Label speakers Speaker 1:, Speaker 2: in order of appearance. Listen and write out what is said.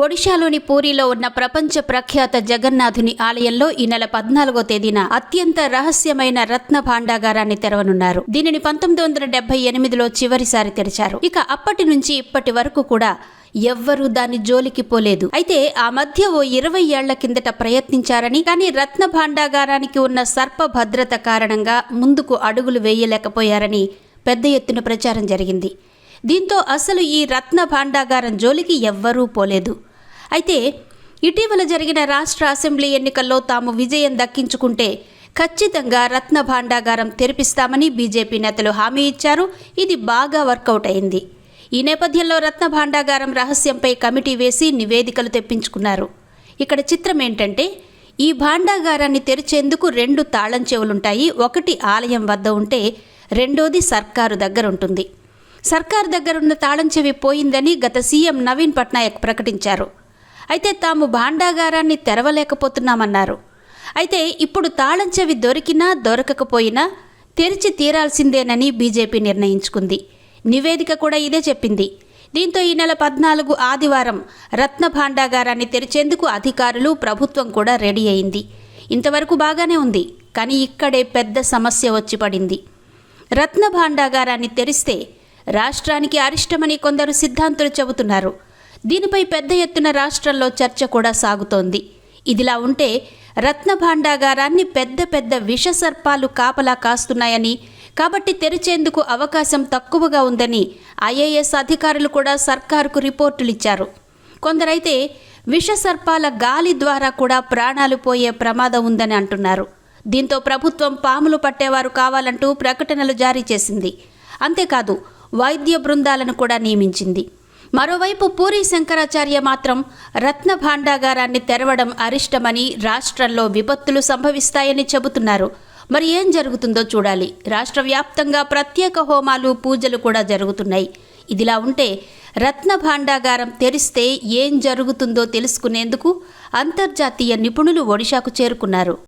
Speaker 1: ఒడిశాలోని పూరిలో ఉన్న ప్రపంచ ప్రఖ్యాత జగన్నాథుని ఆలయంలో ఈ నెల 14వ తేదీన అత్యంత రహస్యమైన రత్న భాండాగారాన్ని తెరవనున్నారు. దీనిని 1978లో చివరిసారి తెరిచారు. ఇక అప్పటి నుంచి ఇప్పటి వరకు కూడా ఎవ్వరూ దాని జోలికి పోలేదు. అయితే ఆ మధ్య ఓ 20 ఏళ్ల కిందట ప్రయత్నించారని, కానీ రత్న భాండాగారానికి ఉన్న సర్ప భద్రత కారణంగా ముందుకు అడుగులు వేయలేకపోయారని పెద్ద ఎత్తున ప్రచారం జరిగింది. దీంతో అసలు ఈ రత్న భాండాగారం జోలికి ఎవ్వరూ పోలేదు. అయితే ఇటీవల జరిగిన రాష్ట్ర అసెంబ్లీ ఎన్నికల్లో తాము విజయం దక్కించుకుంటే ఖచ్చితంగా రత్న భాండాగారం తెరిపిస్తామని బీజేపీ నేతలు హామీ ఇచ్చారు. ఇది బాగా వర్కౌట్ అయింది. ఈ నేపథ్యంలో రత్న భాండాగారం రహస్యంపై కమిటీ వేసి నివేదికలు తెప్పించుకున్నారు. ఇక్కడ చిత్రం ఏంటంటే, ఈ భాండాగారాన్ని తెరిచేందుకు 2 తాళం చెవులుంటాయి. ఒకటి ఆలయం వద్ద ఉంటే రెండోది సర్కారు దగ్గర ఉంటుంది. సర్కారు దగ్గరున్న తాళం చెవి పోయిందని గత సీఎం నవీన్ పట్నాయక్ ప్రకటించారు. అయితే తాము భాండాగారాన్ని తెరవలేకపోతున్నామన్నారు. అయితే ఇప్పుడు తాళం చెవి దొరికినా దొరకకపోయినా తెరిచి తీరాల్సిందేనని బీజేపీ నిర్ణయించుకుంది. నివేదిక కూడా ఇదే చెప్పింది. దీంతో ఈ నెల 14 ఆదివారం రత్న భాండాగారాన్ని తెరిచేందుకు అధికారులు, ప్రభుత్వం కూడా రెడీ అయింది. ఇంతవరకు బాగానే ఉంది. కానీ ఇక్కడే పెద్ద సమస్య వచ్చి పడింది. రత్న భాండాగారాన్ని తెరిస్తే రాష్ట్రానికి అరిష్టమని కొందరు సిద్ధాంతులు చెబుతున్నారు. దీనిపై పెద్ద ఎత్తున రాష్ట్రంలో చర్చ కూడా సాగుతోంది. ఇదిలా ఉంటే రత్న భాండాగారాన్ని పెద్ద పెద్ద విష సర్పాలు కాపలా కాస్తున్నాయని, కాబట్టి తెరిచేందుకు అవకాశం తక్కువగా ఉందని ఐఏఎస్ అధికారులు కూడా సర్కారుకు రిపోర్టులిచ్చారు. కొందరైతే విష సర్పాల గాలి ద్వారా కూడా ప్రాణాలు పోయే ప్రమాదం ఉందని అంటున్నారు. దీంతో ప్రభుత్వం పాములు పట్టేవారు కావాలంటూ ప్రకటనలు జారీ చేసింది. అంతేకాదు వైద్య బృందాలను కూడా నియమించింది. మరోవైపు పూరి శంకరాచార్య మాత్రం రత్న భాండాగారాన్ని తెరవడం అరిష్టమని, రాష్ట్రంలో విపత్తులు సంభవిస్తాయని చెబుతున్నారు. మరి ఏం జరుగుతుందో చూడాలి. రాష్ట్ర వ్యాప్తంగా ప్రత్యేక హోమాలు, పూజలు కూడా జరుగుతున్నాయి. ఇదిలా ఉంటే రత్న భాండాగారం తెరిస్తే ఏం జరుగుతుందో తెలుసుకునేందుకు అంతర్జాతీయ నిపుణులు ఒడిశాకు చేరుకున్నారు.